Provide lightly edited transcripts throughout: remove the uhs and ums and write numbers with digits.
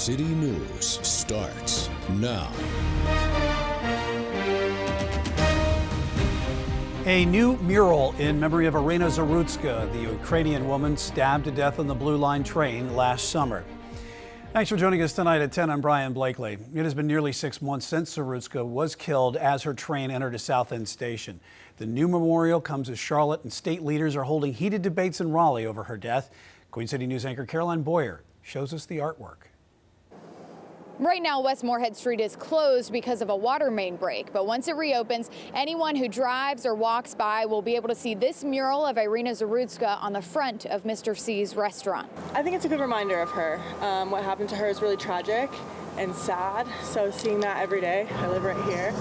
City News starts now. A new mural in memory of Irina Zarutska, the Ukrainian woman stabbed to death on the Blue Line train last summer. Thanks for joining us tonight at 10. I'm Brian Blakely. It has been nearly 6 months since Zarutska was killed as her train entered a South End station. The new memorial comes as Charlotte and state leaders are holding heated debates in Raleigh over her death. Queen City News anchor Caroline Boyer shows us the artwork. Right now, West Moorhead Street is closed because of a water main break, but once it reopens, anyone who drives or walks by will be able to see this mural of Irina Zarutska on the front of Mr. C's restaurant. I think it's a good reminder of her. What happened to her is really tragic and sad, so seeing that every day, I live right here,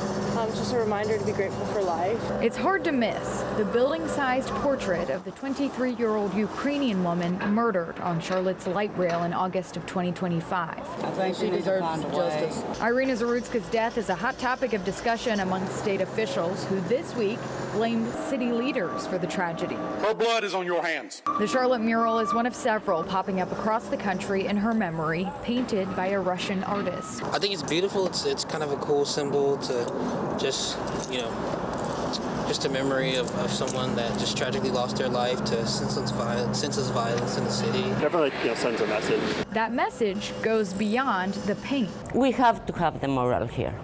it's just a reminder to be grateful for life. It's hard to miss the building-sized portrait of the 23-year-old Ukrainian woman murdered on Charlotte's light rail in August of 2025. I think she deserves justice. Irina Zarutska's death is a hot topic of discussion among state officials who this week blamed city leaders for the tragedy. Her blood is on your hands. The Charlotte mural is one of several popping up across the country in her memory, painted by a Russian artist. I think it's beautiful. It's kind of a cool symbol to just, just a memory of someone that just tragically lost their life to senseless violence in the city. Definitely sends a message. That message goes beyond the paint. We have to have the moral here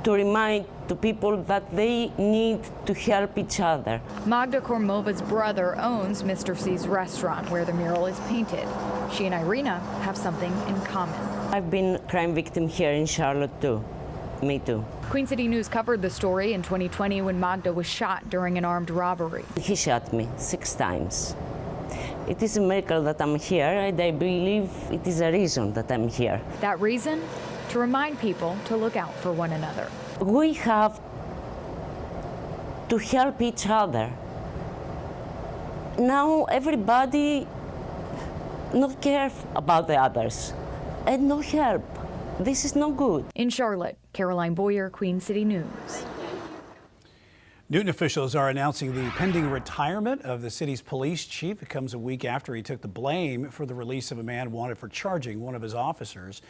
to remind the people that they need to help each other. Magda Kormova's brother owns Mr. C's restaurant where the mural is painted. She and Irina have something in common. I've been a crime victim here in Charlotte too. Me too. Queen City News covered the story in 2020 when Magda was shot during an armed robbery. He shot me 6 times. It is a miracle that I'm here, and I believe it is a reason that I'm here. That reason? To remind people to look out for one another. We have to help each other. Now everybody not care about the others and no help. This is no good. In Charlotte, Caroline Boyer, Queen City News. Newton officials are announcing the pending retirement of the city's police chief. It comes a week after he took the blame for the release of a man wanted for charging one of his officers.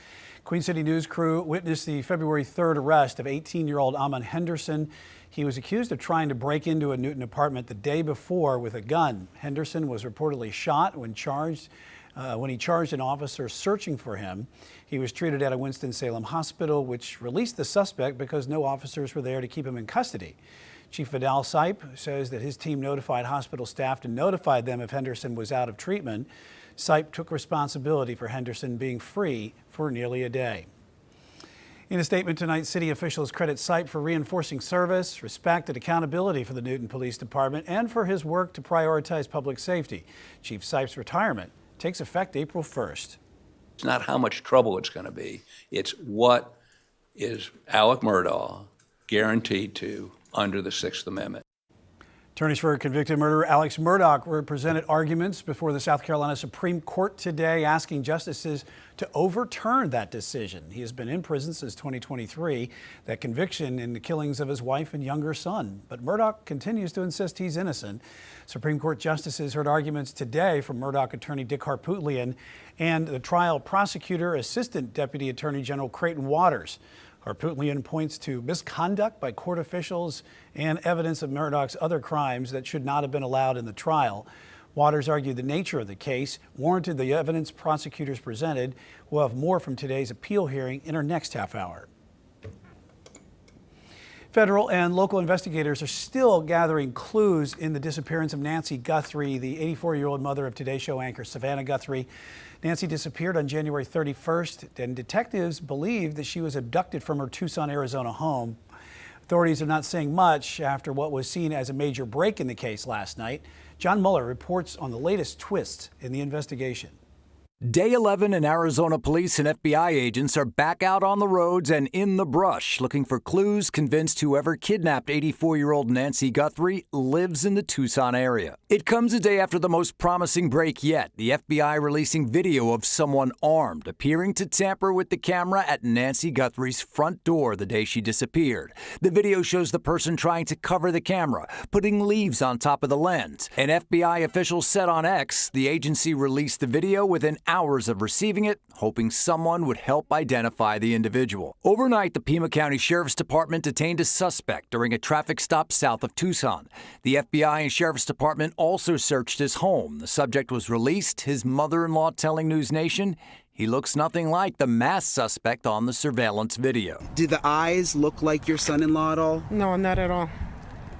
Queen City News crew witnessed the February 3rd arrest of 18-year-old Amon Henderson. He was accused of trying to break into a Newton apartment the day before with a gun. Henderson was reportedly shot when he charged an officer searching for him. He was treated at a Winston-Salem hospital, which released the suspect because no officers were there to keep him in custody. Chief Vidal Sipe says that his team notified hospital staff to notify them if Henderson was out of treatment. Sipe took responsibility for Henderson being free for nearly a day. In a statement tonight, city officials credit Sipe for reinforcing service, respect, and accountability for the Newton Police Department and for his work to prioritize public safety. Chief Sipe's retirement takes effect April 1st. It's not how much trouble it's going to be. It's what is Alec Murdaugh guaranteed to under the 6th Amendment. Attorneys for convicted murderer Alex Murdaugh presented arguments before the South Carolina Supreme Court today, asking justices to overturn that decision. He has been in prison since 2023, that conviction in the killings of his wife and younger son. But Murdaugh continues to insist he's innocent. Supreme Court justices heard arguments today from Murdaugh attorney Dick Harpootlian and the trial prosecutor, Assistant Deputy Attorney General Creighton Waters. Harpootlian points to misconduct by court officials and evidence of Murdaugh's other crimes that should not have been allowed in the trial. Waters argued the nature of the case warranted the evidence prosecutors presented. We'll have more from today's appeal hearing in our next half hour. Federal and local investigators are still gathering clues in the disappearance of Nancy Guthrie, the 84-year-old mother of Today Show anchor Savannah Guthrie. Nancy disappeared on January 31st, and detectives believe that she was abducted from her Tucson, Arizona home. Authorities are not saying much after what was seen as a major break in the case last night. John Mueller reports on the latest twists in the investigation. Day 11 and Arizona police and FBI agents are back out on the roads and in the brush looking for clues, convinced whoever kidnapped 84-year-old Nancy Guthrie lives in the Tucson area. It comes a day after the most promising break yet, the FBI releasing video of someone armed appearing to tamper with the camera at Nancy Guthrie's front door the day she disappeared. The video shows the person trying to cover the camera, putting leaves on top of the lens. An FBI official said on X the agency released the video with an hours of receiving it, hoping someone would help identify the individual. Overnight, the Pima County Sheriff's Department detained a suspect during a traffic stop south of Tucson. The FBI and Sheriff's Department also searched his home. The subject was released, his mother-in-law telling News Nation he looks nothing like the masked suspect on the surveillance video. Did the eyes look like your son-in-law at all? No, not at all.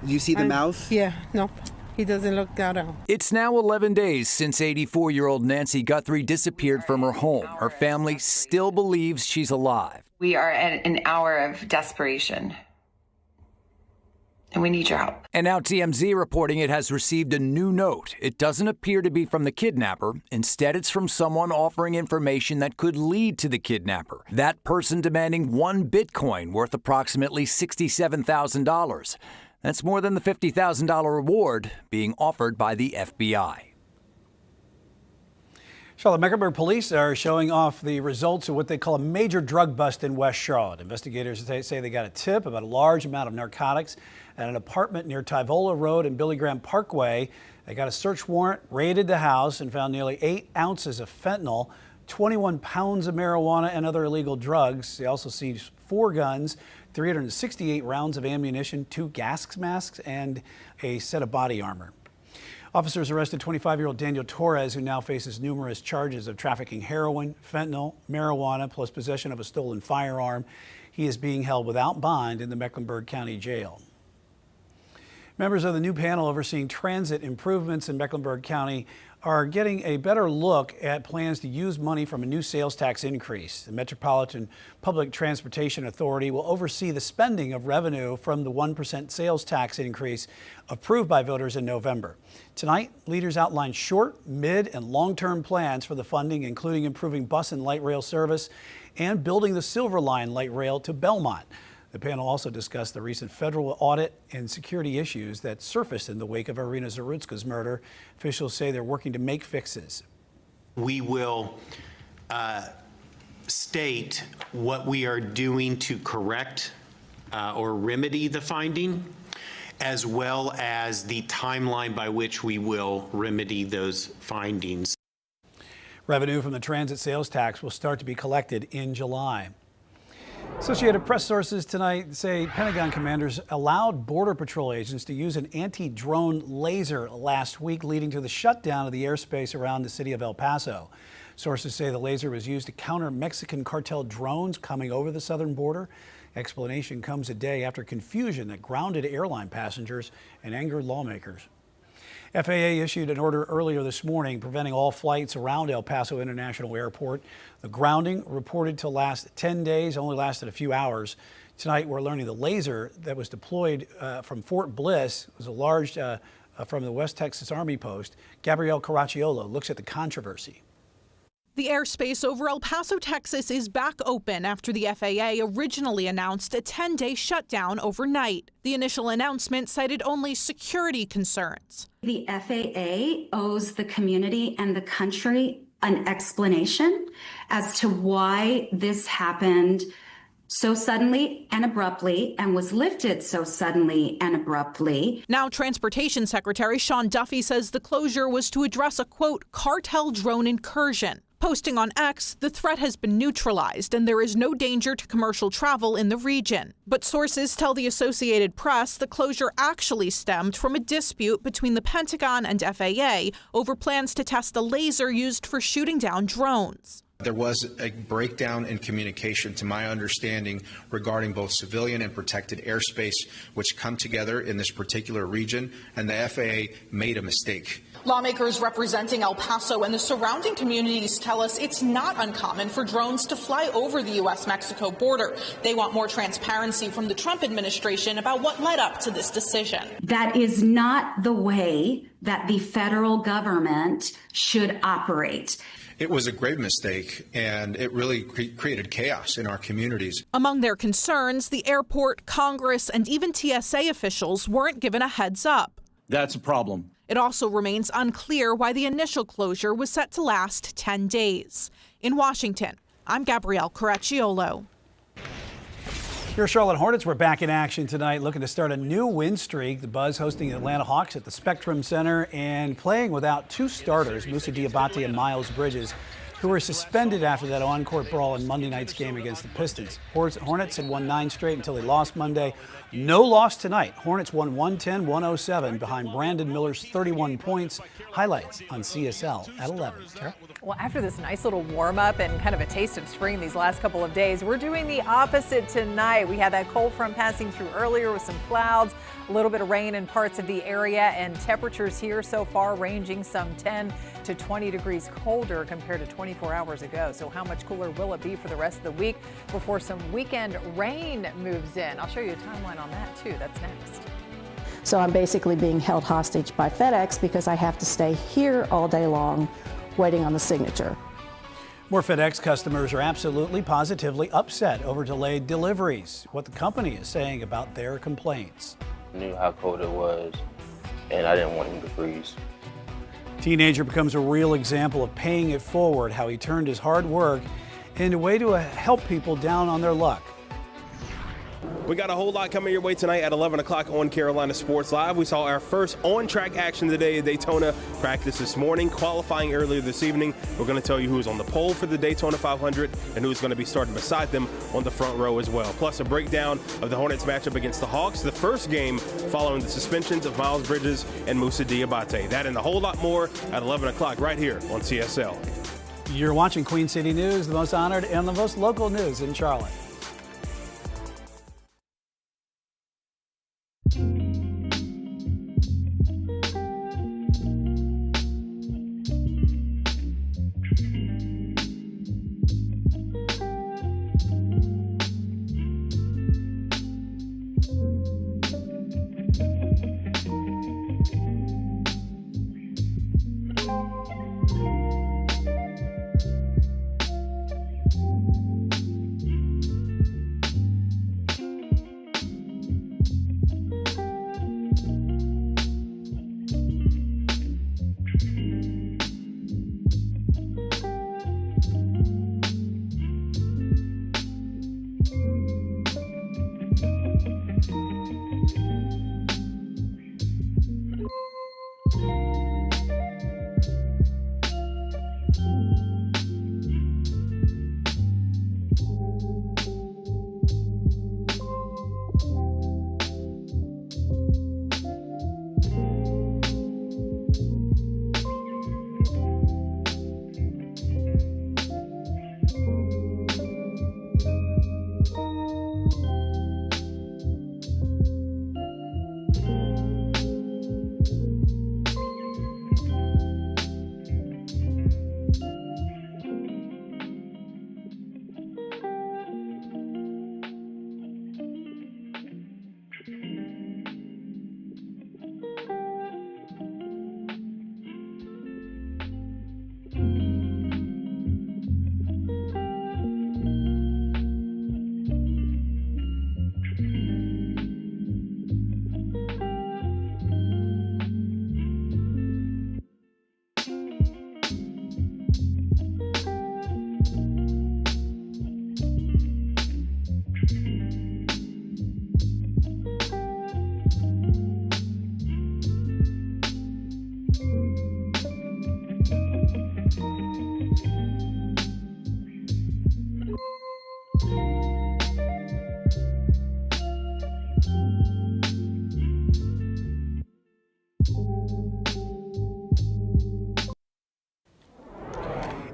Do you see the mouth? Yeah, no. He doesn't look that out. It's now 11 days since 84-year-old Nancy Guthrie disappeared from her home. Her family still believes she's alive. We are at an hour of desperation, and we need your help. And now TMZ reporting it has received a new note. It doesn't appear to be from the kidnapper. Instead, it's from someone offering information that could lead to the kidnapper. That person demanding 1 Bitcoin worth approximately $67,000. That's more than the $50,000 reward being offered by the FBI. Charlotte Mecklenburg police are showing off the results of what they call a major drug bust in West Charlotte. Investigators say they got a tip about a large amount of narcotics at an apartment near Tyvola Road and Billy Graham Parkway. They got a search warrant, raided the house, and found nearly 8 ounces of fentanyl, 21 pounds of marijuana, and other illegal drugs. They also seized 4 guns, 368 rounds of ammunition, 2 gas masks, and a set of body armor. Officers arrested 25-year-old Daniel Torres, who now faces numerous charges of trafficking heroin, fentanyl, marijuana, plus possession of a stolen firearm. He is being held without bond in the Mecklenburg County Jail. Members of the new panel overseeing transit improvements in Mecklenburg County are getting a better look at plans to use money from a new sales tax increase. The Metropolitan Public Transportation Authority will oversee the spending of revenue from the 1% sales tax increase approved by voters in November. Tonight, leaders outlined short, mid, and long-term plans for the funding, including improving bus and light rail service and building the Silver Line light rail to Belmont. The panel also discussed the recent federal audit and security issues that surfaced in the wake of Irina Zarutska's murder. Officials say they're working to make fixes. We will state what we are doing to correct or remedy the finding, as well as the timeline by which we will remedy those findings. Revenue from the transit sales tax will start to be collected in July. Associated Press sources tonight say Pentagon commanders allowed Border Patrol agents to use an anti-drone laser last week, leading to the shutdown of the airspace around the city of El Paso. Sources say the laser was used to counter Mexican cartel drones coming over the southern border. Explanation comes a day after confusion that grounded airline passengers and angered lawmakers. FAA issued an order earlier this morning preventing all flights around El Paso International Airport. The grounding, reported to last 10 days, only lasted a few hours. Tonight, we're learning the laser that was deployed from Fort Bliss was enlarged from the West Texas Army post. Gabrielle Caracciolo looks at the controversy. The airspace over El Paso, Texas is back open after the FAA originally announced a 10-day shutdown overnight. The initial announcement cited only security concerns. The FAA owes the community and the country an explanation as to why this happened so suddenly and abruptly and was lifted so suddenly and abruptly. Now, Transportation Secretary Sean Duffy says the closure was to address a, quote, cartel drone incursion. Posting on X, the threat has been neutralized and there is no danger to commercial travel in the region. But sources tell the Associated Press the closure actually stemmed from a dispute between the Pentagon and FAA over plans to test a laser used for shooting down drones. There was a breakdown in communication, to my understanding, regarding both civilian and protected airspace, which come together in this particular region, and the FAA made a mistake. Lawmakers representing El Paso and the surrounding communities tell us it's not uncommon for drones to fly over the U.S.-Mexico border. They want more transparency from the Trump administration about what led up to this decision. That is not the way that the federal government should operate. It was a grave mistake, and it really created chaos in our communities. Among their concerns, the airport, Congress, and even TSA officials weren't given a heads up. That's a problem. It also remains unclear why the initial closure was set to last 10 days. In Washington, I'm Gabrielle Caracciolo. Your Charlotte Hornets were back in action tonight, looking to start a new win streak. The Buzz hosting the Atlanta Hawks at the Spectrum Center and playing without 2 starters, Moussa Diabate and Miles Bridges. who were suspended after that on-court brawl in Monday night's game against the Pistons. Hornets had won 9 straight until they lost Monday. No loss tonight. Hornets won 110-107 behind Brandon Miller's 31 points. Highlights on CSL at 11. Tara? Well, after this nice little warm-up and kind of a taste of spring these last couple of days, we're doing the opposite tonight. We had that cold front passing through earlier with some clouds, a little bit of rain in parts of the area, and temperatures here so far ranging some 10 to 20 degrees colder compared to 24 hours ago. So how much cooler will it be for the rest of the week before some weekend rain moves in? I'll show you a timeline on that too. That's next. So I'm basically being held hostage by FedEx because I have to stay here all day long waiting on the signature. More FedEx customers are absolutely positively upset over delayed deliveries. What the company is saying about their complaints. I knew how cold it was, and I didn't want him to freeze. Teenager becomes a real example of paying it forward, how he turned his hard work into a way to help people down on their luck. We got a whole lot coming your way tonight at 11 o'clock on Carolina Sports Live. We saw our first on-track action today at Daytona practice this morning, qualifying earlier this evening. We're going to tell you who's on the pole for the Daytona 500 and who's going to be starting beside them on the front row as well. Plus a breakdown of the Hornets matchup against the Hawks, the first game following the suspensions of Miles Bridges and Moussa Diabate. That and a whole lot more at 11 o'clock right here on CSL. You're watching Queen City News, the most honored and the most local news in Charlotte.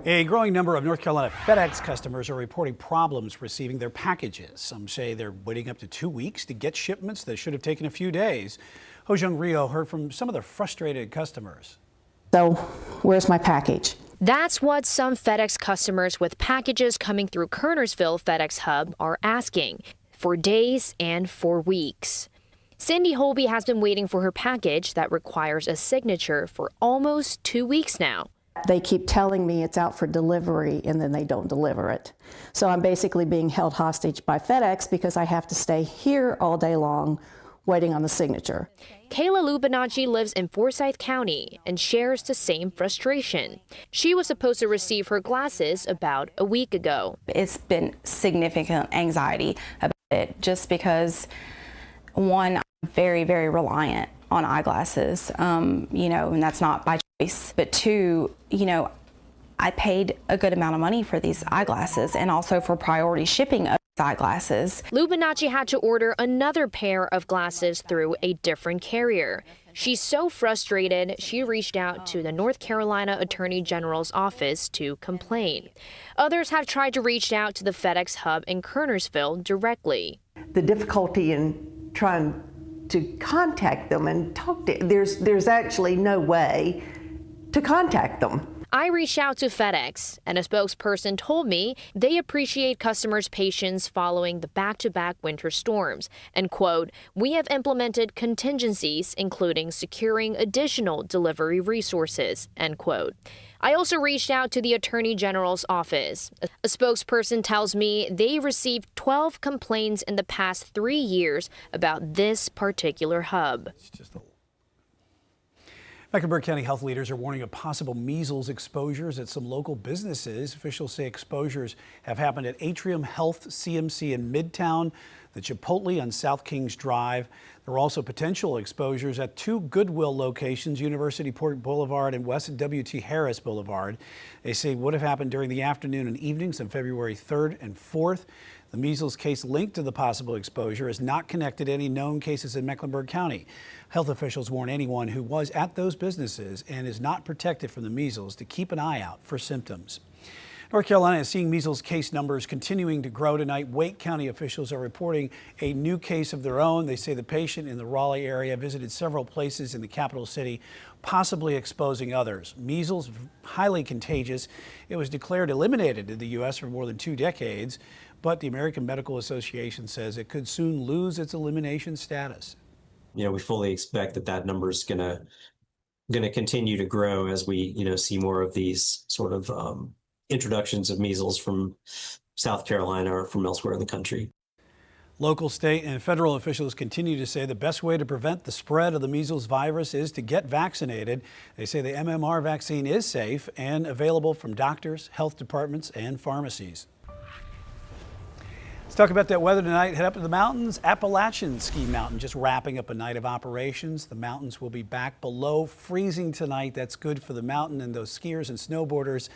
A growing number of North Carolina FedEx customers are reporting problems receiving their packages. Some say they're waiting up to 2 weeks to get shipments that should have taken a few days. Hojung Rio heard from some of the frustrated customers. So, where's my package? That's what some FedEx customers with packages coming through Kernersville FedEx Hub are asking, for days and for weeks. Cindy Holby has been waiting for her package that requires a signature for almost 2 weeks now. They keep telling me it's out for delivery and then they don't deliver it. So I'm basically being held hostage by FedEx because I have to stay here all day long waiting on the signature. Kayla Lubinacci lives in Forsyth County and shares the same frustration. She was supposed to receive her glasses about a week ago. It's been significant anxiety about it just because, one, I'm very, very reliant on eyeglasses, and that's not by choice. But two, I paid a good amount of money for these eyeglasses and also for priority shipping of eyeglasses. Lubinacci had to order another pair of glasses through a different carrier. She's so frustrated, she reached out to the North Carolina Attorney General's office to complain. Others have tried to reach out to the FedEx hub in Kernersville directly. The difficulty in trying to contact them and talk to, there's actually no way to contact them. I reached out to FedEx, and a spokesperson told me they appreciate customers' patience following the back-to-back winter storms, and quote, "We have implemented contingencies, including securing additional delivery resources," end quote. I also reached out to the Attorney General's office. A spokesperson tells me they received 12 complaints in the past 3 years about this particular hub. Mecklenburg County health leaders are warning of possible measles exposures at some local businesses. Officials say exposures have happened at Atrium Health CMC in Midtown, the Chipotle on South Kings Drive. There are also potential exposures at 2 Goodwill locations, University Park Boulevard and West W.T. Harris Boulevard. They say would have happened during the afternoon and evenings on February 3rd and 4th. The measles case linked to the possible exposure is not connected to any known cases in Mecklenburg County. Health officials warn anyone who was at those businesses and is not protected from the measles to keep an eye out for symptoms. North Carolina is seeing measles case numbers continuing to grow tonight. Wake County officials are reporting a new case of their own. They say the patient in the Raleigh area visited several places in the capital city, possibly exposing others. Measles, highly contagious. It was declared eliminated in the U.S. for more than 2 decades, but the American Medical Association says it could soon lose its elimination status. You know, we fully expect that number is going to continue to grow as we, see more of these sort of introductions of measles from South Carolina or from elsewhere in the country. Local, state, and federal officials continue to say the best way to prevent the spread of the measles virus is to get vaccinated. They say the MMR vaccine is safe and available from doctors, health departments, and pharmacies. Let's talk about that weather tonight. Head up to the mountains. Appalachian Ski Mountain just wrapping up a night of operations. The mountains will be back below freezing tonight. That's good for the mountain and those skiers and snowboarders.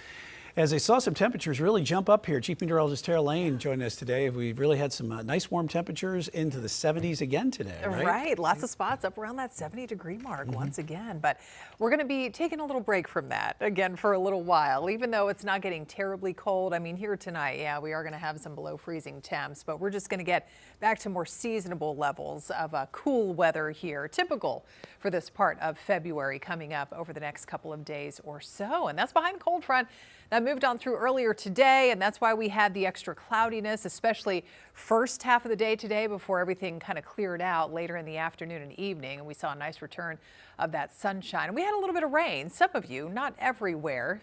As they saw some temperatures really jump up here. Chief Meteorologist Tara Lane joined us today. We've really had some nice warm temperatures into the 70s again today, right? Right. Lots of spots up around that 70-degree mark once again. But we're going to be taking a little break from that again for a little while, even though it's not getting terribly cold. I mean, here tonight, yeah, we are going to have some below freezing temps, but we're just going to get back to more seasonable levels of cool weather here, typical for this part of February coming up over the next couple of days or so. And that's behind the cold front that moved on through earlier today, and that's why we had the extra cloudiness, especially first half of the day today before everything kind of cleared out later in the afternoon and evening, and we saw a nice return of that sunshine. And we had a little bit of rain. Some of you, not everywhere,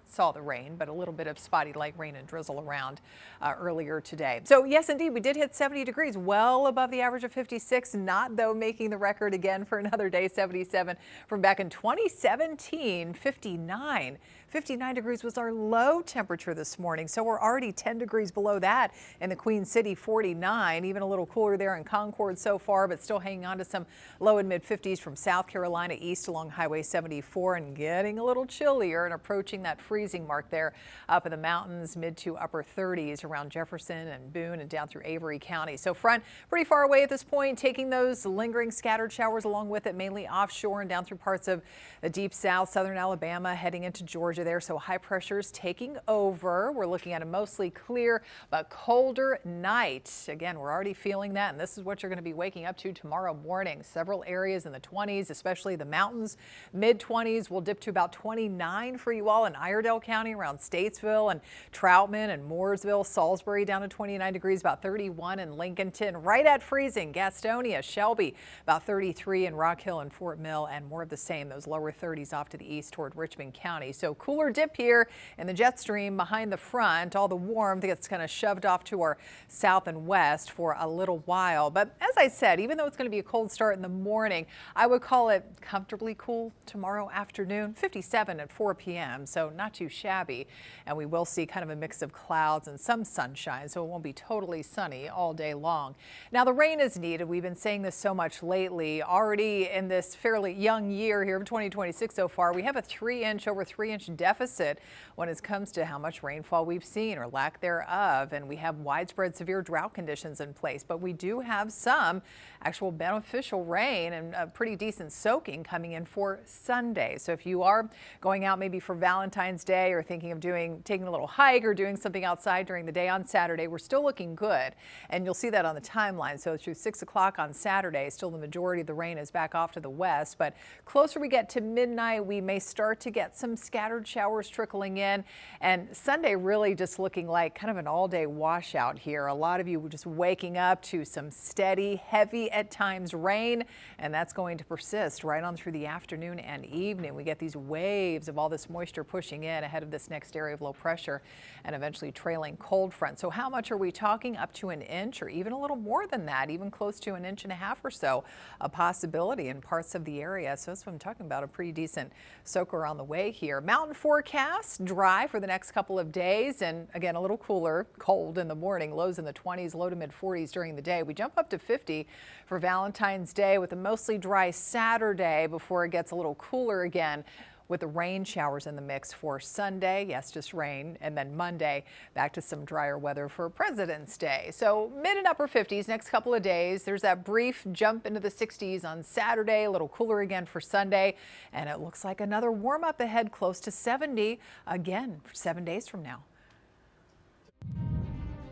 saw the rain, but a little bit of spotty light rain and drizzle around earlier today. So yes, indeed, we did hit 70 degrees, well above the average of 56, not though making the record again for another day, 77 from back in 2017, 59. 59 degrees was our low temperature this morning, so we're already 10 degrees below that in the Queen City, 49, even a little cooler there in Concord so far, but still hanging on to some low and mid 50s from South Carolina east along Highway 74 and getting a little chillier and approaching that freezing mark there up in the mountains, mid to upper 30s around Jefferson and Boone and down through Avery County. So front pretty far away at this point, taking those lingering scattered showers along with it, mainly offshore and down through parts of the deep south, southern Alabama, heading into Georgia there. So high pressure's taking over. We're looking at a mostly clear but colder night. Again, we're already feeling that, and this is what you're going to be waking up to tomorrow morning. Several areas in the 20s, especially the mountains, mid 20s. We'll dip to about 29 for you all in Iredell County around Statesville and Troutman and Mooresville, Salisbury down to 29 degrees, about 31 in Lincolnton, right at freezing. Gastonia, Shelby, about 33 in Rock Hill and Fort Mill, and more of the same, those lower 30s off to the east toward Richmond County. So cooler dip here in the jet stream behind the front. All the warmth gets kind of shoved off to our south and west for a little while. But as I said, even though it's going to be a cold start in the morning, I would call it comfortably cool tomorrow afternoon, 57 at 4 p.m. So so not too shabby. And we will see kind of a mix of clouds and some sunshine, so it won't be totally sunny all day long. Now, the rain is needed. We've been saying this so much lately. Already in this fairly young year here of 2026 so far, we have a over 3-inch deficit when it comes to how much rainfall we've seen or lack thereof. And we have widespread severe drought conditions in place, but we do have some actual beneficial rain and a pretty decent soaking coming in for Sunday. So if you are going out maybe for Valentine's Day or thinking of taking a little hike or doing something outside during the day on Saturday, we're still looking good. And you'll see that on the timeline. So through 6 o'clock on Saturday, still the majority of the rain is back off to the west, but closer we get to midnight, we may start to get some scattered showers trickling in. And Sunday really just looking like kind of an all-day washout here. A lot of you were just waking up to some steady, heavy at times rain, and that's going to persist right on through the afternoon and evening. We get these waves of all this moisture pushing in ahead of this next area of low pressure and eventually trailing cold front. So how much are we talking? Up to an inch or even a little more than that, even close to 1.5 inches or so, a possibility in parts of the area. So that's what I'm talking about, a pretty decent soaker on the way here. Mountain forecast, dry for the next couple of days, and again, a little cooler, cold in the morning, lows in the 20s, low to mid 40s during the day. We jump up to 50 for Valentine's Day with a mostly dry Saturday before it gets a little cooler again, with the rain showers in the mix for Sunday. Yes, just rain. And then Monday, back to some drier weather for President's Day. So mid and upper 50s next couple of days. There's that brief jump into the 60s on Saturday, a little cooler again for Sunday. And it looks like another warm up ahead, close to 70 again for 7 days from now.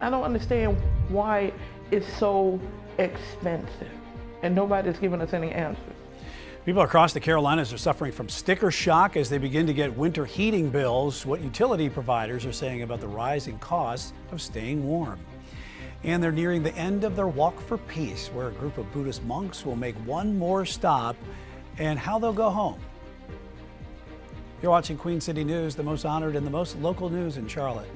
I don't understand why it's so expensive and nobody's giving us any answers. People across the Carolinas are suffering from sticker shock as they begin to get winter heating bills. What utility providers are saying about the rising costs of staying warm. And they're nearing the end of their Walk for Peace, where a group of Buddhist monks will make one more stop, and how they'll go home. You're watching Queen City News, the most honored and the most local news in Charlotte.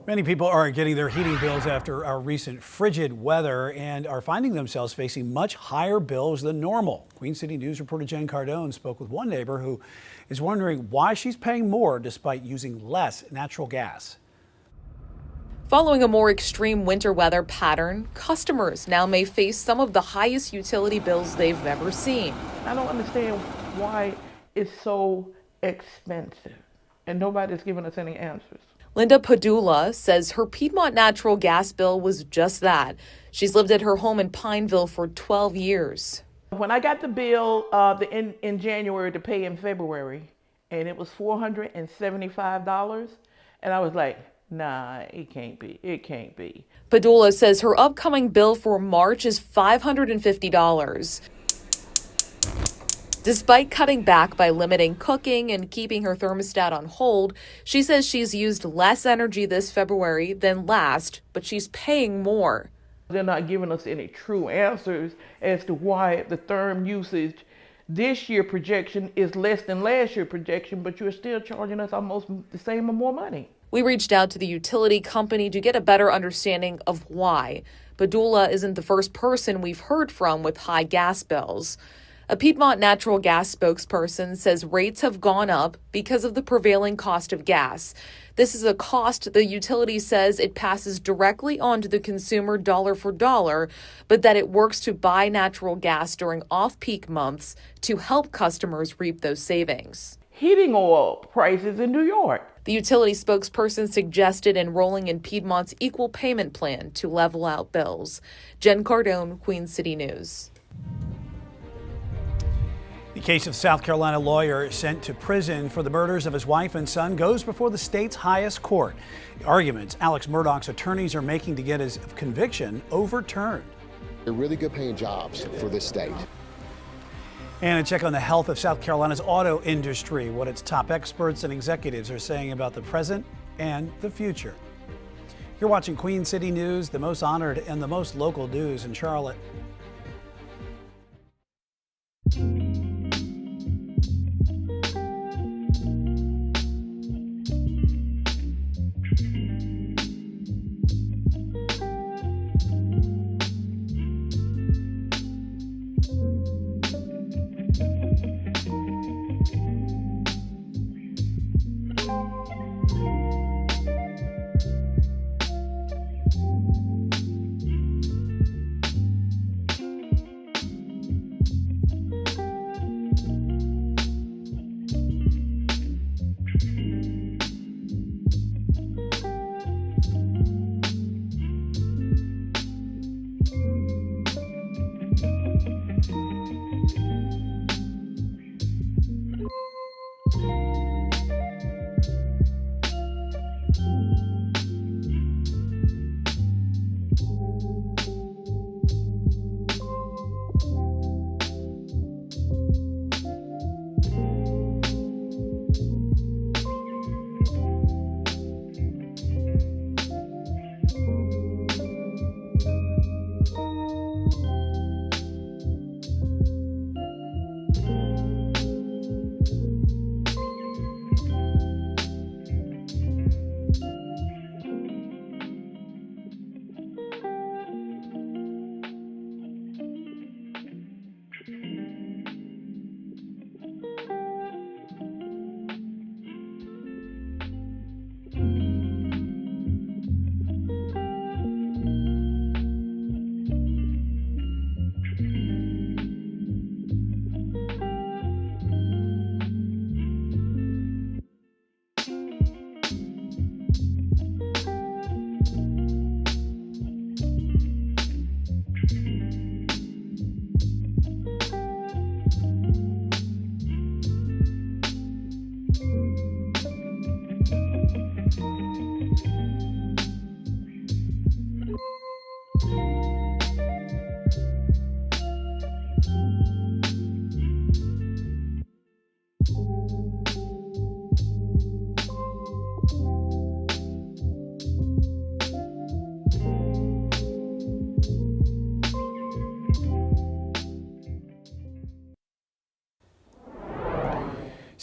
Many people are getting their heating bills after our recent frigid weather and are finding themselves facing much higher bills than normal. Queen City News reporter Jen Cardone spoke with one neighbor who is wondering why she's paying more despite using less natural gas. Following a more extreme winter weather pattern, customers now may face some of the highest utility bills they've ever seen. I don't understand why it's so expensive, and nobody's giving us any answers. Linda Padula says her Piedmont natural gas bill was just that. She's lived at her home in Pineville for 12 years. When I got the bill in January to pay in February, and it was $475, and I was like, nah, it can't be. It can't be. Padula says her upcoming bill for March is $550. Despite cutting back by limiting cooking and keeping her thermostat on hold, she says she's used less energy this February than last, but she's paying more. They're not giving us any true answers as to why the therm usage this year projection is less than last year projection, but you're still charging us almost the same or more money. We reached out to the utility company to get a better understanding of why. Padula isn't the first person we've heard from with high gas bills. A Piedmont natural gas spokesperson says rates have gone up because of the prevailing cost of gas. This is a cost the utility says it passes directly on to the consumer dollar for dollar, but that it works to buy natural gas during off-peak months to help customers reap those savings. Heating oil prices in New York. The utility spokesperson suggested enrolling in Piedmont's equal payment plan to level out bills. Jen Cardone, Queen City News. The case of South Carolina lawyer sent to prison for the murders of his wife and son goes before the state's highest court. The arguments Alex Murdaugh's attorneys are making to get his conviction overturned. They're really good paying jobs for this state. And a check on the health of South Carolina's auto industry, what its top experts and executives are saying about the present and the future. You're watching Queen City News, the most honored and the most local news in Charlotte.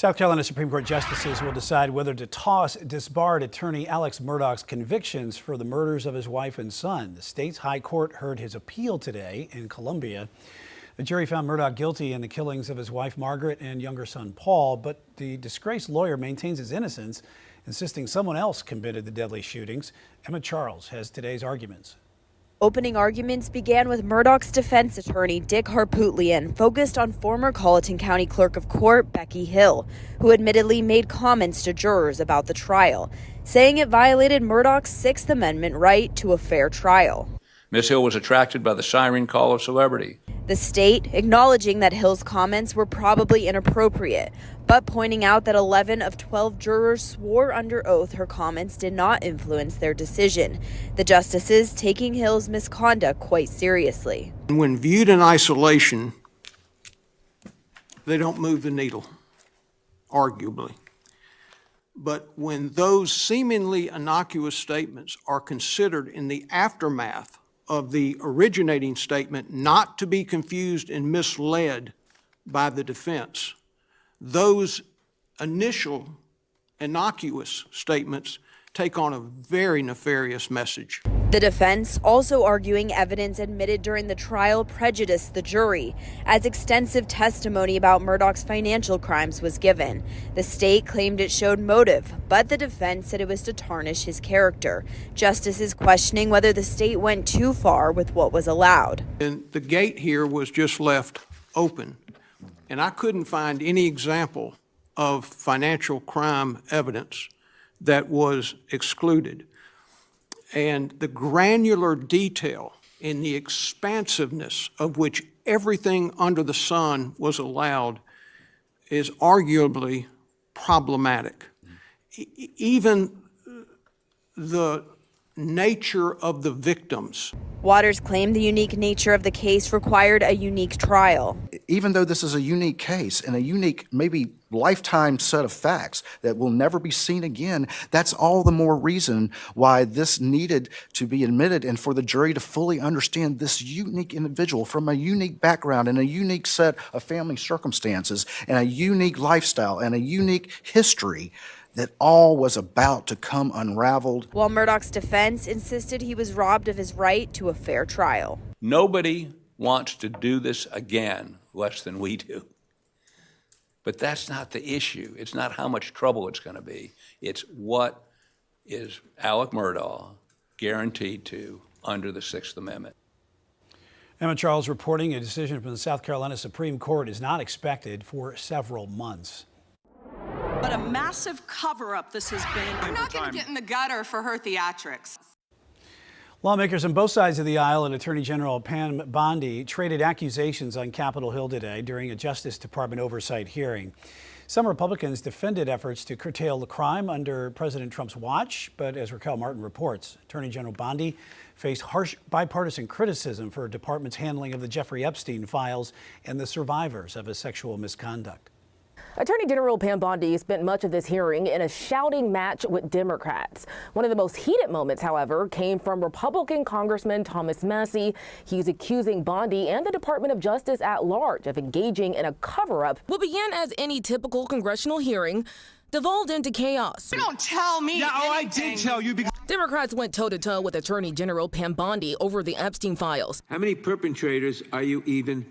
South Carolina Supreme Court justices will decide whether to toss disbarred attorney Alex Murdaugh's convictions for the murders of his wife and son. The state's high court heard his appeal today in Columbia. The jury found Murdaugh guilty in the killings of his wife Margaret and younger son Paul, but the disgraced lawyer maintains his innocence, insisting someone else committed the deadly shootings. Emma Charles has today's arguments. Opening arguments began with Murdaugh's defense attorney, Dick Harpootlian, focused on former Colleton County Clerk of Court Becky Hill, who admittedly made comments to jurors about the trial, saying it violated Murdaugh's Sixth Amendment right to a fair trial. Ms. Hill was attracted by the siren call of celebrity. The state acknowledging that Hill's comments were probably inappropriate, but pointing out that 11 of 12 jurors swore under oath her comments did not influence their decision. The justices taking Hill's misconduct quite seriously. When viewed in isolation, they don't move the needle, arguably. But when those seemingly innocuous statements are considered in the aftermath of the originating statement, not to be confused and misled by the defense, those initial innocuous statements take on a very nefarious message. The defense also arguing evidence admitted during the trial prejudiced the jury, as extensive testimony about Murdaugh's financial crimes was given. The state claimed it showed motive, but the defense said it was to tarnish his character. Justices questioning whether the state went too far with what was allowed. And the gate here was just left open, and I couldn't find any example of financial crime evidence that was excluded. And the granular detail and the expansiveness of which everything under the sun was allowed is arguably problematic. Even the nature of the victims. Waters claimed the unique nature of the case required a unique trial. Even though this is a unique case and a unique, maybe lifetime set of facts that will never be seen again, that's all the more reason why this needed to be admitted and for the jury to fully understand this unique individual from a unique background and a unique set of family circumstances and a unique lifestyle and a unique history that all was about to come unraveled. While Murdaugh's defense insisted he was robbed of his right to a fair trial. Nobody wants to do this again less than we do. But that's not the issue. It's not how much trouble it's going to be. It's what is Alec Murdaugh guaranteed to under the Sixth Amendment. Emma Charles reporting a decision from the South Carolina Supreme Court is not expected for several months. But a massive cover-up this has been. I'm not going to get in the gutter for her theatrics. Lawmakers on both sides of the aisle and Attorney General Pam Bondi traded accusations on Capitol Hill today during a Justice Department oversight hearing. Some Republicans defended efforts to curtail the crime under President Trump's watch, but as Raquel Martin reports, Attorney General Bondi faced harsh bipartisan criticism for her department's handling of the Jeffrey Epstein files and the survivors of his sexual misconduct. Attorney General Pam Bondi spent much of this hearing in a shouting match with Democrats. One of the most heated moments, however, came from Republican Congressman Thomas Massie. He's accusing Bondi and the Department of Justice at large of engaging in a cover-up. What began as any typical congressional hearing devolved into chaos. You don't tell me. Yeah, I did tell you. Democrats went toe-to-toe with Attorney General Pam Bondi over the Epstein files. How many perpetrators are you even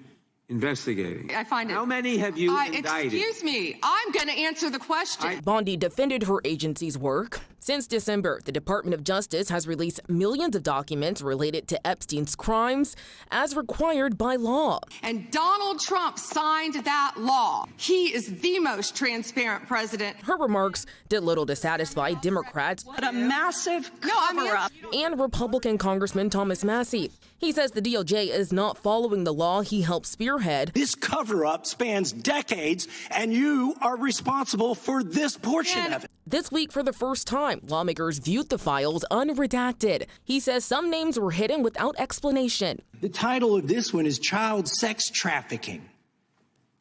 investigating? I find it. How many have you indicted? Excuse me. I'm going to answer the question. Bondi defended her agency's work. Since December, the Department of Justice has released millions of documents related to Epstein's crimes as required by law. And Donald Trump signed that law. He is the most transparent president. Her remarks did little to satisfy Democrats. But a massive cover-up. And Republican Congressman Thomas Massie. He says the DOJ is not following the law he helped spearhead. This cover-up spans decades, and you are responsible for this portion of it. This week, for the first time, lawmakers viewed the files unredacted. He says some names were hidden without explanation. The title of this one is Child Sex Trafficking,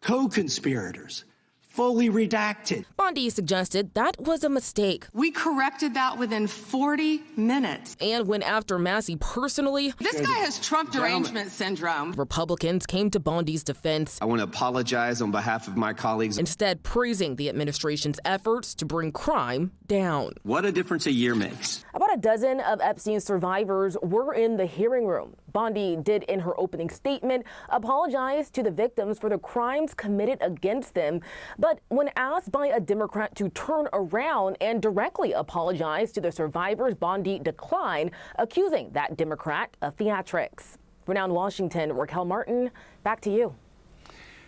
Co-Conspirators, fully redacted. Bondi suggested that was a mistake. We corrected that within 40 minutes. And went after Massey personally. This guy has Trump derangement syndrome. Republicans came to Bondi's defense. I want to apologize on behalf of my colleagues. Instead, praising the administration's efforts to bring crime down. What a difference a year makes. About a dozen of Epstein's survivors were in the hearing room. Bondi did, in her opening statement, apologize to the victims for the crimes committed against them. But when asked by a Democrat to turn around and directly apologize to the survivors, Bondi declined, accusing that Democrat of theatrics. We're now in Washington. Raquel Martin, back to you.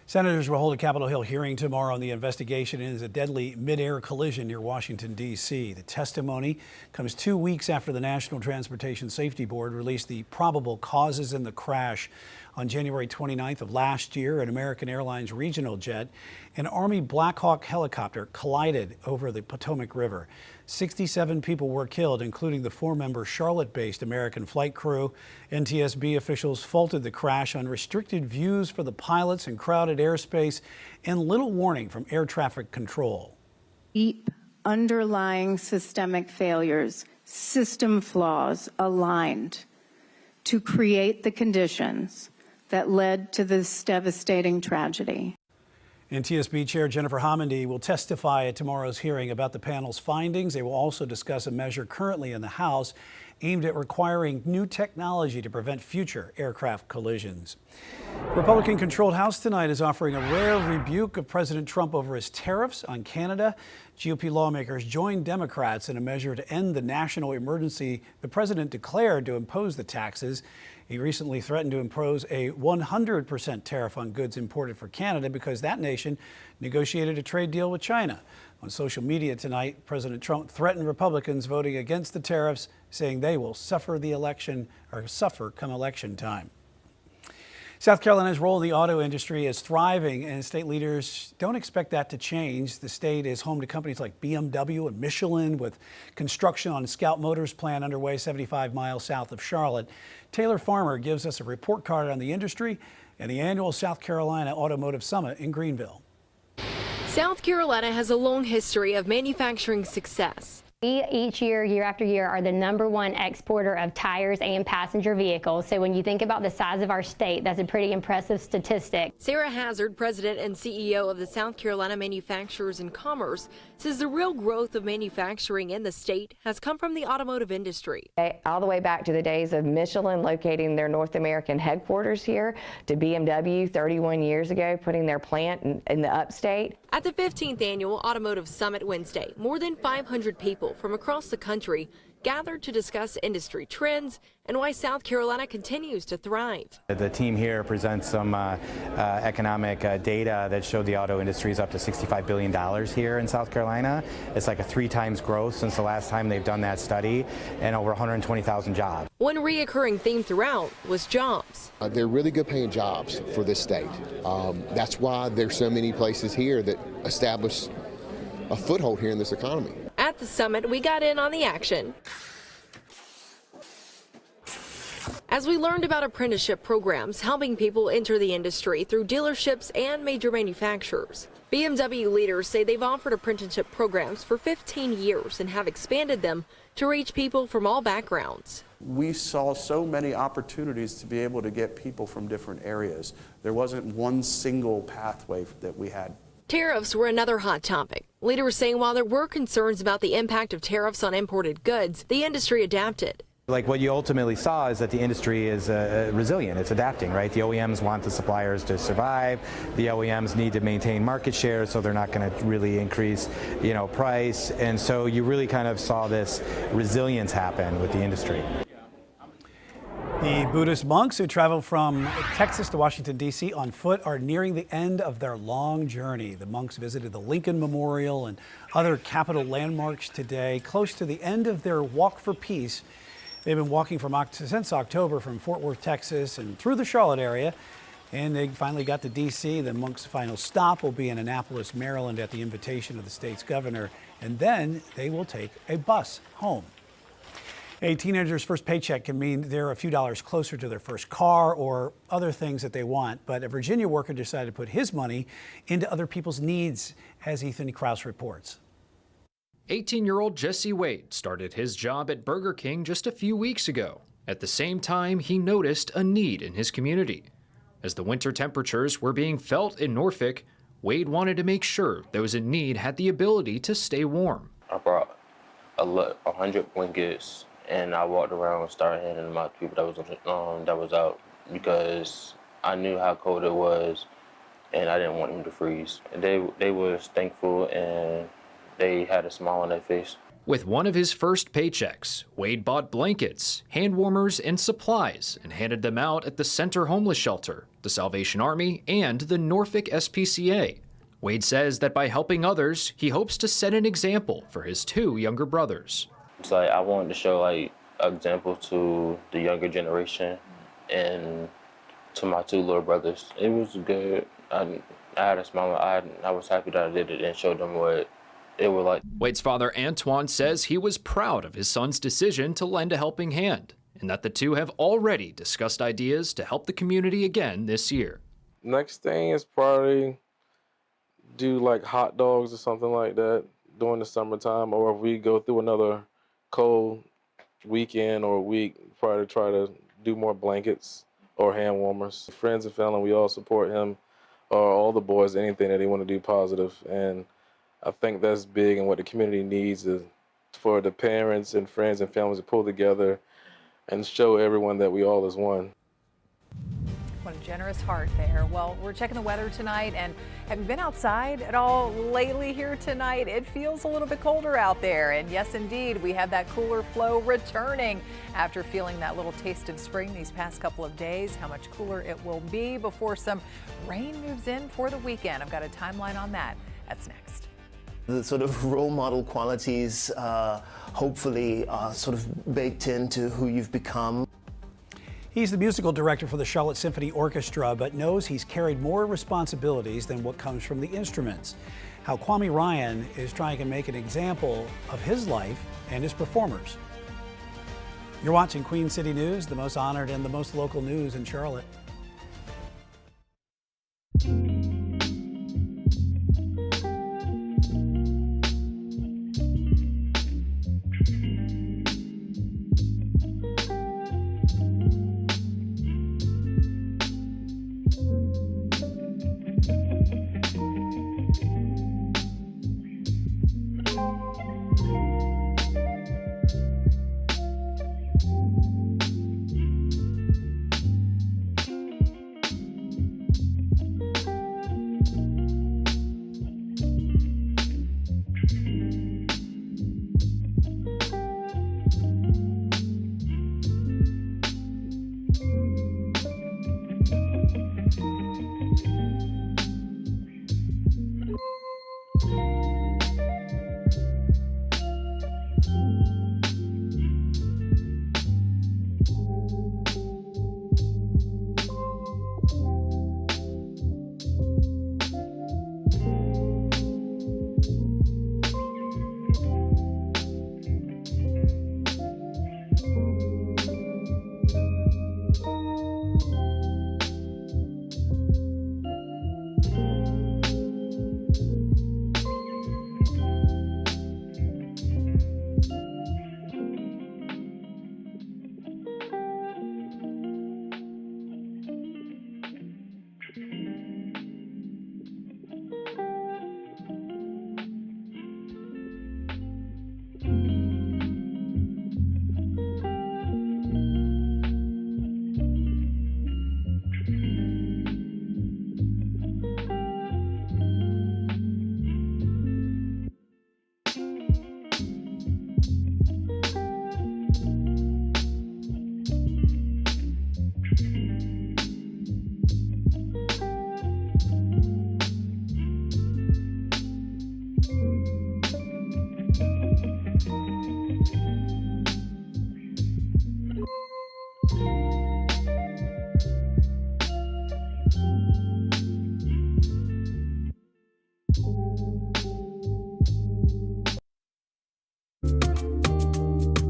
Senators will hold a Capitol Hill hearing tomorrow on the investigation into a deadly mid-air collision near Washington, D.C. The testimony comes 2 weeks after the National Transportation Safety Board released the probable causes in the crash. On January 29th of last year, an American Airlines regional jet, an Army Black Hawk helicopter collided over the Potomac River. 67 people were killed, including the 4-member Charlotte-based American flight crew. NTSB officials faulted the crash on restricted views for the pilots and crowded airspace and little warning from air traffic control. Deep underlying systemic failures, system flaws aligned to create the conditions that led to this devastating tragedy. NTSB Chair Jennifer Homendy will testify at tomorrow's hearing about the panel's findings. They will also discuss a measure currently in the House aimed at requiring new technology to prevent future aircraft collisions. Republican-controlled House tonight is offering a rare rebuke of President Trump over his tariffs on Canada. GOP lawmakers joined Democrats in a measure to end the national emergency the president declared to impose the taxes. He recently threatened to impose a 100% tariff on goods imported for Canada because that nation negotiated a trade deal with China. On social media tonight, President Trump threatened Republicans voting against the tariffs, saying they will suffer come election time. South Carolina's role in the auto industry is thriving, and state leaders don't expect that to change. The state is home to companies like BMW and Michelin, with construction on Scout Motors plant underway 75 miles south of Charlotte. Taylor Farmer gives us a report card on the industry and the annual South Carolina Automotive Summit in Greenville. South Carolina has a long history of manufacturing success. We each year, year after year, are the #1 exporter of tires and passenger vehicles. So when you think about the size of our state, that's a pretty impressive statistic. Sarah Hazard, president and CEO of the South Carolina Manufacturers and Commerce, says the real growth of manufacturing in the state has come from the automotive industry. All the way back to the days of Michelin locating their North American headquarters here, to BMW 31 years ago putting their plant in the upstate. At the 15th Annual Automotive Summit Wednesday, more than 500 people from across the country gathered to discuss industry trends and why South Carolina continues to thrive. The team here presents some economic data that showed the auto industry is up to $65 billion here in South Carolina. It's like a 3 times growth since the last time they've done that study, and over 120,000 jobs. One reoccurring theme throughout was jobs. They're really good paying jobs for this state. That's why there's so many places here that establish a foothold here in this economy. At the summit, we got in on the action as we learned about apprenticeship programs helping people enter the industry through dealerships and major manufacturers. BMW leaders say they've offered apprenticeship programs for 15 years and have expanded them to reach people from all backgrounds. We saw so many opportunities to be able to get people from different areas. There wasn't one single pathway that we had. Tariffs were another hot topic. Leaders saying while there were concerns about the impact of tariffs on imported goods, the industry adapted. Like what you ultimately saw is that the industry is resilient. It's adapting, right? The OEMs want the suppliers to survive. The OEMs need to maintain market share, so they're not going to really increase, price. And so you really kind of saw this resilience happen with the industry. The Buddhist monks who traveled from Texas to Washington, D.C. on foot are nearing the end of their long journey. The monks visited the Lincoln Memorial and other Capitol landmarks today, close to the end of their walk for peace. They've been walking since October from Fort Worth, Texas, and through the Charlotte area, and they finally got to D.C. The monks' final stop will be in Annapolis, Maryland, at the invitation of the state's governor, and then they will take a bus home. A teenager's first paycheck can mean they're a few dollars closer to their first car or other things that they want. But a Virginia worker decided to put his money into other people's needs, as Ethan Krause reports. 18-year-old Jesse Wade started his job at Burger King just a few weeks ago. At the same time, he noticed a need in his community. As the winter temperatures were being felt in Norfolk, Wade wanted to make sure those in need had the ability to stay warm. I brought 100 blankets, and I walked around and started handing them out to people that was out, because I knew how cold it was, and I didn't want them to freeze. And they was thankful, and they had a smile on their face. With one of his first paychecks, Wade bought blankets, hand warmers, and supplies and handed them out at the Center Homeless Shelter, the Salvation Army, and the Norfolk SPCA. Wade says that by helping others, he hopes to set an example for his two younger brothers. It's like I wanted to show an example to the younger generation and to my two little brothers. It was good. I had a smile. I was happy that I did it and showed them what it was like. Wade's father, Antoine, says he was proud of his son's decision to lend a helping hand, and that the two have already discussed ideas to help the community again this year. Next thing is probably do like hot dogs or something like that during the summertime, or if we go through another cold weekend or week, probably try to do more blankets or hand warmers. Friends and family, we all support him, or all the boys, anything that they want to do positive, and I think that's big, and what the community needs is for the parents and friends and families to pull together and show everyone that we all is one. What a generous heart there. Well, we're checking the weather tonight, and have you been outside at all lately here tonight? It feels a little bit colder out there, and yes, indeed, we have that cooler flow returning after feeling that little taste of spring these past couple of days. How much cooler it will be before some rain moves in for the weekend. I've got a timeline on that. That's next. The sort of role model qualities hopefully are sort of baked into who you've become. He's the musical director for the Charlotte Symphony Orchestra, but knows he's carried more responsibilities than what comes from the instruments. How Kwame Ryan is trying to make an example of his life and his performers. You're watching Queen City News, the most honored and the most local news in Charlotte.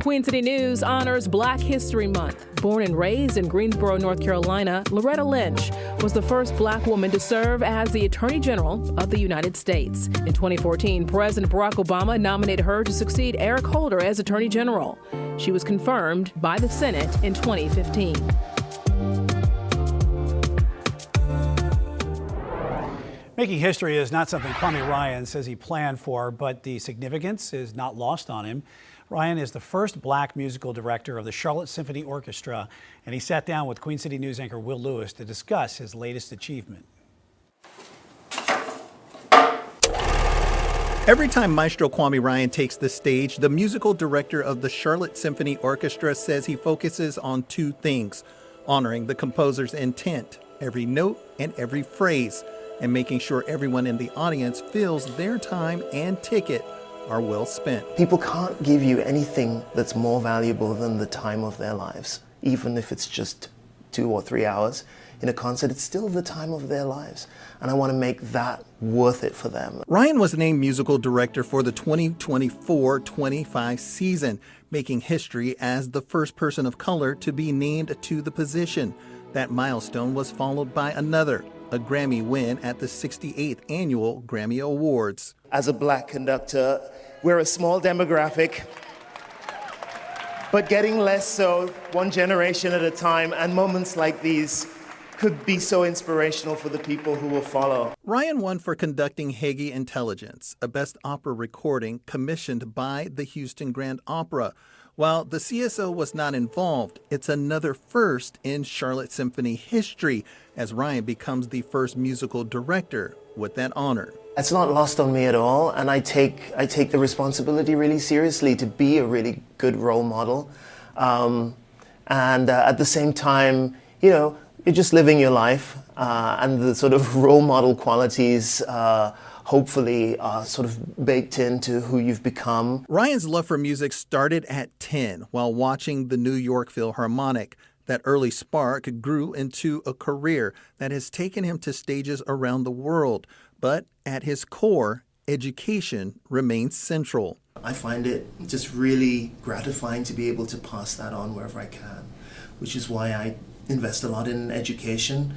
Queen City News honors Black History Month. Born and raised in Greensboro, North Carolina, Loretta Lynch was the first Black woman to serve as the Attorney General of the United States. In 2014, President Barack Obama nominated her to succeed Eric Holder as Attorney General. She was confirmed by the Senate in 2015. Making history is not something Kwame Ryan says he planned for, but the significance is not lost on him. Ryan is the first Black musical director of the Charlotte Symphony Orchestra, and he sat down with Queen City News anchor Will Lewis to discuss his latest achievement. Every time Maestro Kwame Ryan takes the stage, the musical director of the Charlotte Symphony Orchestra says he focuses on two things: honoring the composer's intent, every note and every phrase, and making sure everyone in the audience feels their time and ticket are well spent. People can't give you anything that's more valuable than the time of their lives. Even if it's just 2 or 3 hours in a concert, it's still the time of their lives. And I want to make that worth it for them. Ryan was named musical director for the 2024-25 season, making history as the first person of color to be named to the position. That milestone was followed by another, a Grammy win at the 68th Annual Grammy Awards. As a Black conductor, we're a small demographic, but getting less so, one generation at a time, and moments like these could be so inspirational for the people who will follow. Ryan won for conducting Hagee Intelligence, a Best Opera recording commissioned by the Houston Grand Opera. While the CSO was not involved, it's another first in Charlotte Symphony history, as Ryan becomes the first musical director with that honor. It's not lost on me at all, and I take the responsibility really seriously to be a really good role model. At the same time, you're just living your life, and the sort of role model qualities hopefully are sort of baked into who you've become. Ryan's love for music started at 10 while watching the New York Philharmonic. That early spark grew into a career that has taken him to stages around the world. But at his core, education remains central. I find it just really gratifying to be able to pass that on wherever I can, which is why I invest a lot in education.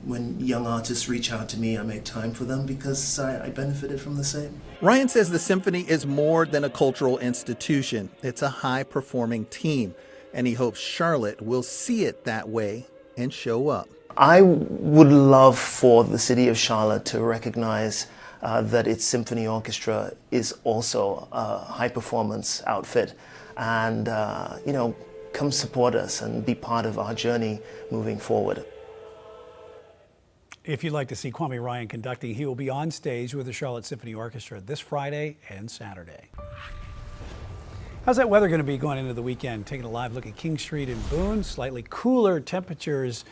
When young artists reach out to me, I make time for them because I benefited from the same. Ryan says the symphony is more than a cultural institution. It's a high-performing team, and he hopes Charlotte will see it that way and show up. I would love for the city of Charlotte to recognize that its symphony orchestra is also a high-performance outfit, and come support us and be part of our journey moving forward. If you'd like to see Kwame Ryan conducting, he will be on stage with the Charlotte Symphony Orchestra this Friday and Saturday. How's that weather going to be going into the weekend? Taking a live look at King Street in Boone. Slightly cooler temperatures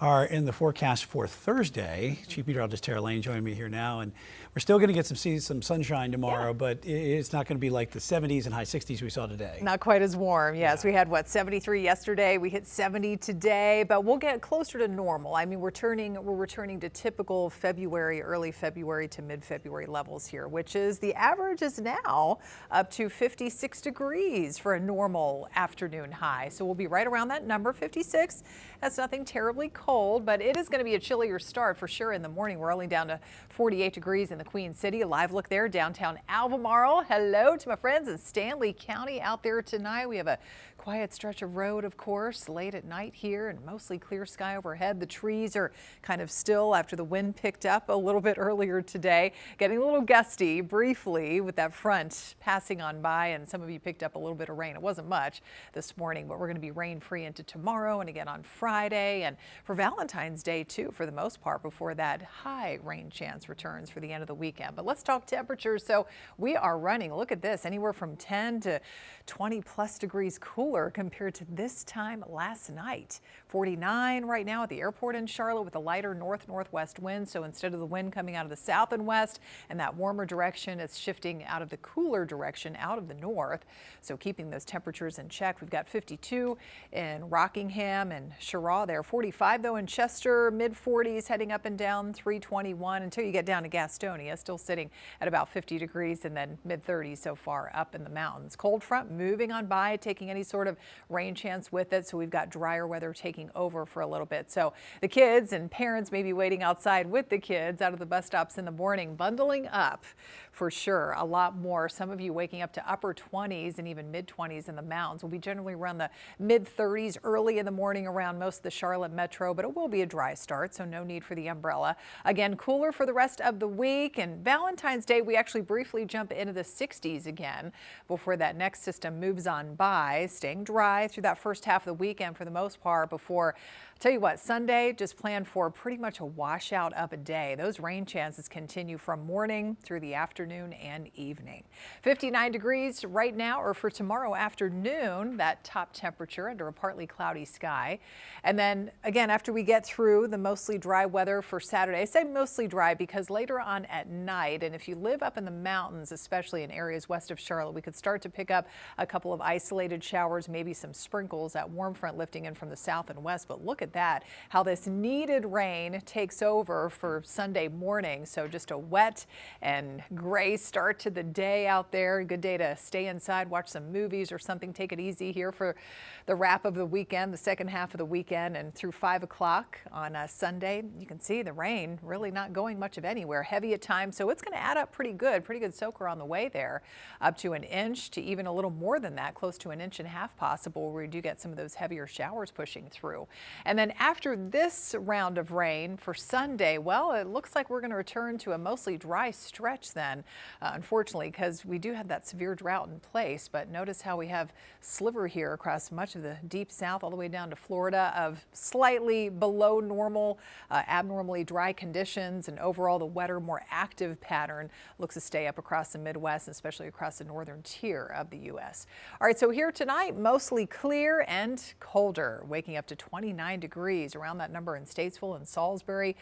are in the forecast for Thursday. Chief Meteorologist Tara Lane joining me here now, and we're still going to get some sunshine tomorrow, but it's not going to be like the 70s and high 60s we saw today. Not quite as warm. Yes, we had 73 yesterday. We hit 70 today, but we'll get closer to normal. I mean, we're returning to typical February, early February to mid-February levels here, which is the average is now up to 56 degrees for a normal afternoon high. So we'll be right around that number, 56. That's nothing terribly cold, but it is going to be a chillier start for sure in the morning. We're only down to 48 degrees in the Queen City. A live look there, downtown Albemarle. Hello to my friends in Stanley County out there tonight. We have a quiet stretch of road, of course, late at night here, and mostly clear sky overhead. The trees are kind of still after the wind picked up a little bit earlier today. Getting a little gusty briefly with that front passing on by, and some of you picked up a little bit of rain. It wasn't much this morning, but we're going to be rain-free into tomorrow and again on Friday, and for Valentine's Day too, for the most part, before that high rain chance returns for the end of the weekend. But let's talk temperatures. So we are running, look at this, anywhere from 10 to 20 plus degrees cooler compared to this time last night. 49 right now at the airport in Charlotte with a lighter north-northwest wind. So instead of the wind coming out of the south and west and that warmer direction, it's shifting out of the cooler direction out of the north. So keeping those temperatures in check. We've got 52 in Rockingham and Cheraw there. 45 though though, in Chester, mid-40s, heading up and down 321 until you get down to Gastonia, still sitting at about 50 degrees, and then mid-30s so far up in the mountains. Cold front moving on by, taking any sort of rain chance with it, so we've got drier weather taking over for a little bit. So the kids and parents may be waiting outside with the kids out of the bus stops in the morning, bundling up for sure. A lot more. Some of you waking up to upper 20s and even mid-20s in the mountains. Will be generally around the mid-30s early in the morning around most of the Charlotte metro, but it will be a dry start, so no need for the umbrella. Again, cooler for the rest of the week, and Valentine's Day we actually briefly jump into the 60s again before that next system moves on by, staying dry through that first half of the weekend for the most part before, tell you what, Sunday just planned for pretty much a washout of a day. Those rain chances continue from morning through the afternoon and evening. 59 degrees right now, or for tomorrow afternoon, that top temperature under a partly cloudy sky. And then again, after we get through the mostly dry weather for Saturday, I say mostly dry because later on at night, and if you live up in the mountains, especially in areas west of Charlotte, we could start to pick up a couple of isolated showers, maybe some sprinkles, that warm front lifting in from the south and west. But look at that, how this needed rain takes over for Sunday morning. So just a wet and gray start to the day out there. Good day to stay inside, watch some movies or something. Take it easy here for the wrap of the weekend, the second half of the weekend, and through 5 o'clock on Sunday. You can see the rain really not going much of anywhere. Heavy at times, so it's going to add up pretty good soaker on the way there, up to an inch to even a little more than that, close to an inch and a half possible, where you do get some of those heavier showers pushing through. And then after this round of rain for Sunday, well, it looks like we're going to return to a mostly dry stretch then, unfortunately, because we do have that severe drought in place. But notice how we have sliver here across much of the deep south all the way down to Florida of slightly below normal, abnormally dry conditions, and overall the wetter, more active pattern looks to stay up across the Midwest, and especially across the northern tier of the U.S. All right, so here tonight, mostly clear and colder, waking up to 29 degrees, around that number in Statesville and Salisbury,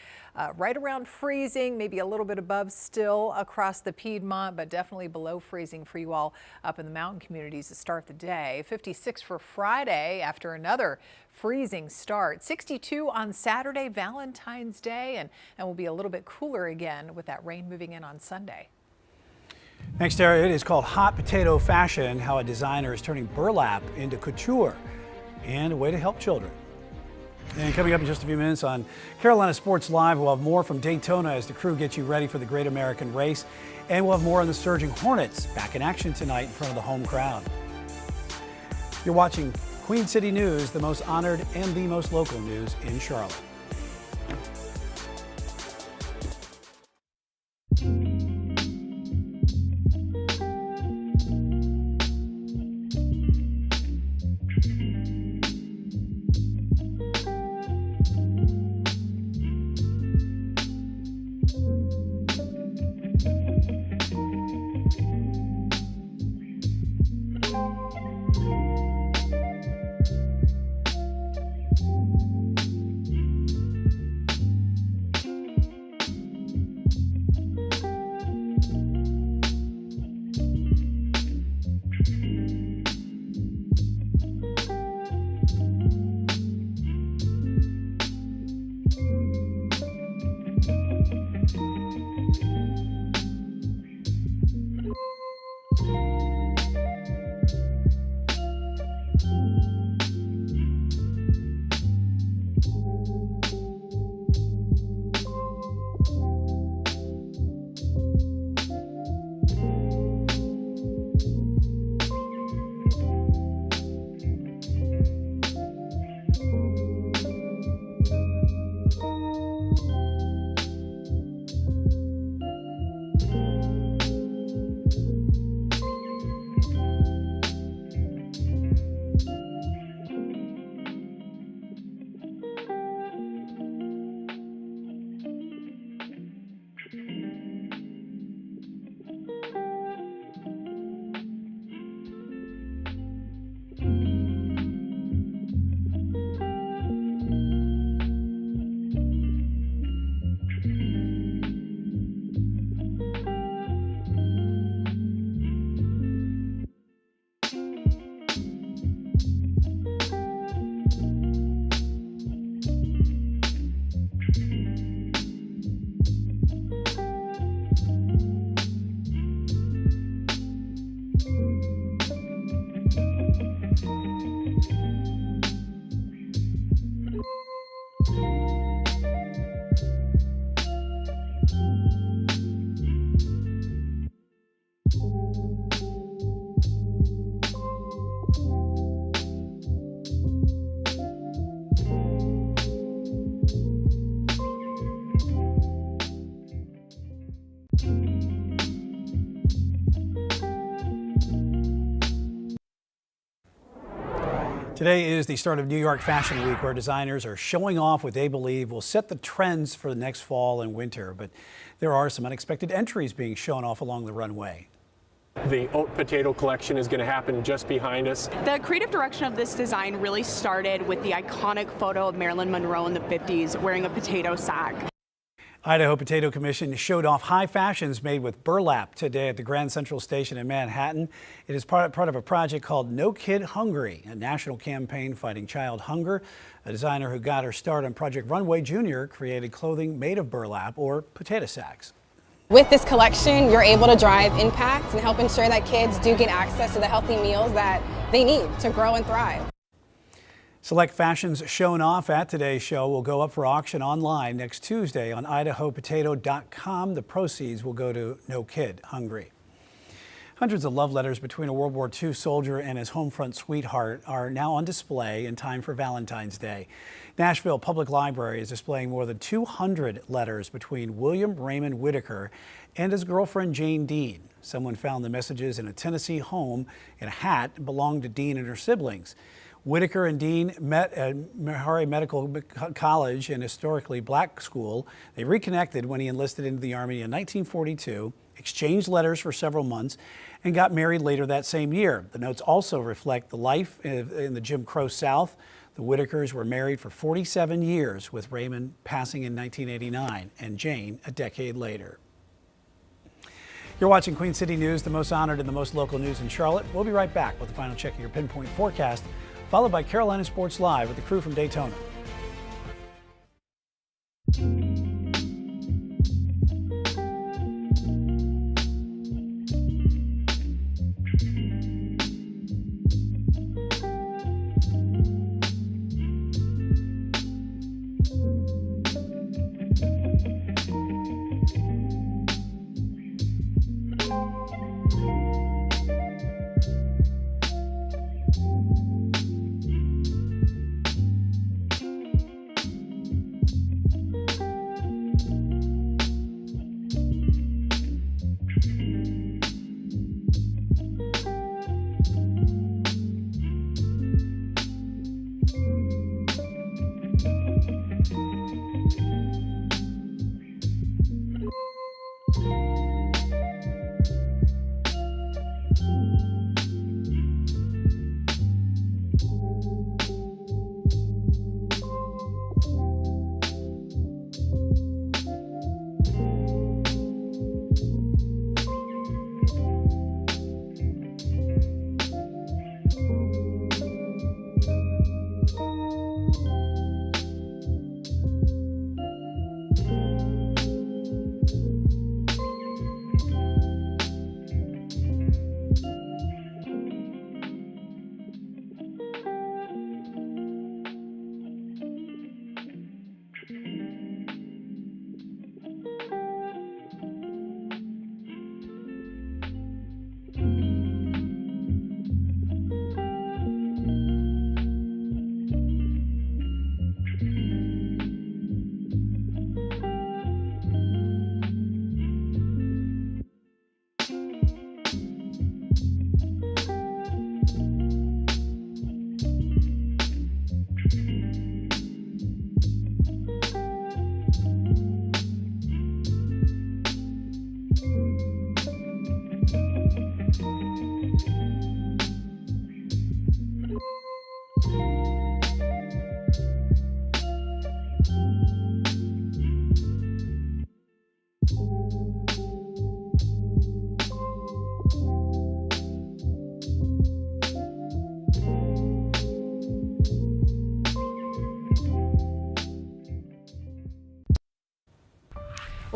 right around freezing, maybe a little bit above still across the Piedmont, but definitely below freezing for you all up in the mountain communities to start the day. 56 for Friday after another freezing start. 62 on Saturday, Valentine's Day, and will be a little bit cooler again with that rain moving in on Sunday. Next, Tara, it is called hot potato fashion, how a designer is turning burlap into couture and a way to help children. And coming up in just a few minutes on Carolina Sports Live, we'll have more from Daytona as the crew gets you ready for the Great American Race. And we'll have more on the Surging Hornets back in action tonight in front of the home crowd. You're watching Queen City News, the most honored and the most local news in Charlotte. Today is the start of New York Fashion Week, where designers are showing off what they believe will set the trends for the next fall and winter. But there are some unexpected entries being shown off along the runway. The oat potato collection is going to happen just behind us. The creative direction of this design really started with the iconic photo of Marilyn Monroe in the 50s wearing a potato sack. Idaho Potato Commission showed off high fashions made with burlap today at the Grand Central Station in Manhattan. It is part of a project called No Kid Hungry, a national campaign fighting child hunger. A designer who got her start on Project Runway Jr. created clothing made of burlap or potato sacks. With this collection, you're able to drive impact and help ensure that kids do get access to the healthy meals that they need to grow and thrive. Select fashions shown off at today's show will go up for auction online next Tuesday on idahopotato.com. The proceeds will go to No Kid Hungry. Hundreds of love letters between a World War II soldier and his home front sweetheart are now on display in time for Valentine's Day. Nashville Public Library is displaying more than 200 letters between William Raymond Whitaker and his girlfriend Jane Dean. Someone found the messages in a Tennessee home in a hat that belonged to Dean and her siblings. Whitaker and Dean met at Meharry Medical College, an historically black school. They reconnected when he enlisted into the Army in 1942, exchanged letters for several months, and got married later that same year. The notes also reflect the life in the Jim Crow South. The Whitakers were married for 47 years, with Raymond passing in 1989 and Jane a decade later. You're watching Queen City News, the most honored and the most local news in Charlotte. We'll be right back with the final check of your pinpoint forecast, followed by Carolina Sports Live with the crew from Daytona.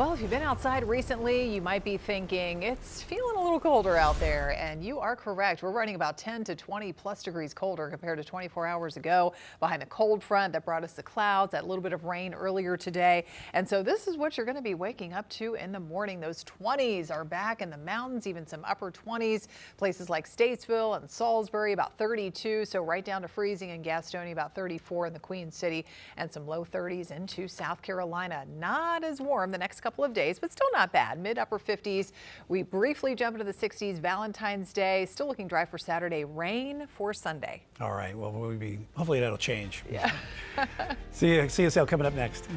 Well, if you've been outside recently, you might be thinking it's feeling a little colder out there, and you are correct. We're running about 10 to 20 plus degrees colder compared to 24 hours ago behind the cold front that brought us the clouds, that little bit of rain earlier today. And so this is what you're going to be waking up to in the morning. Those 20s are back in the mountains, even some upper 20s. Places like Statesville and Salisbury about 32, so right down to freezing in Gastonia, about 34 in the Queen City, and some low 30s into South Carolina. Not as warm the next couple of days, but still not bad. Mid upper 50s. We briefly jump into the 60s. Valentine's Day still looking dry for Saturday. Rain for Sunday. All right. Well, hopefully that'll change. Yeah. CSL coming up next.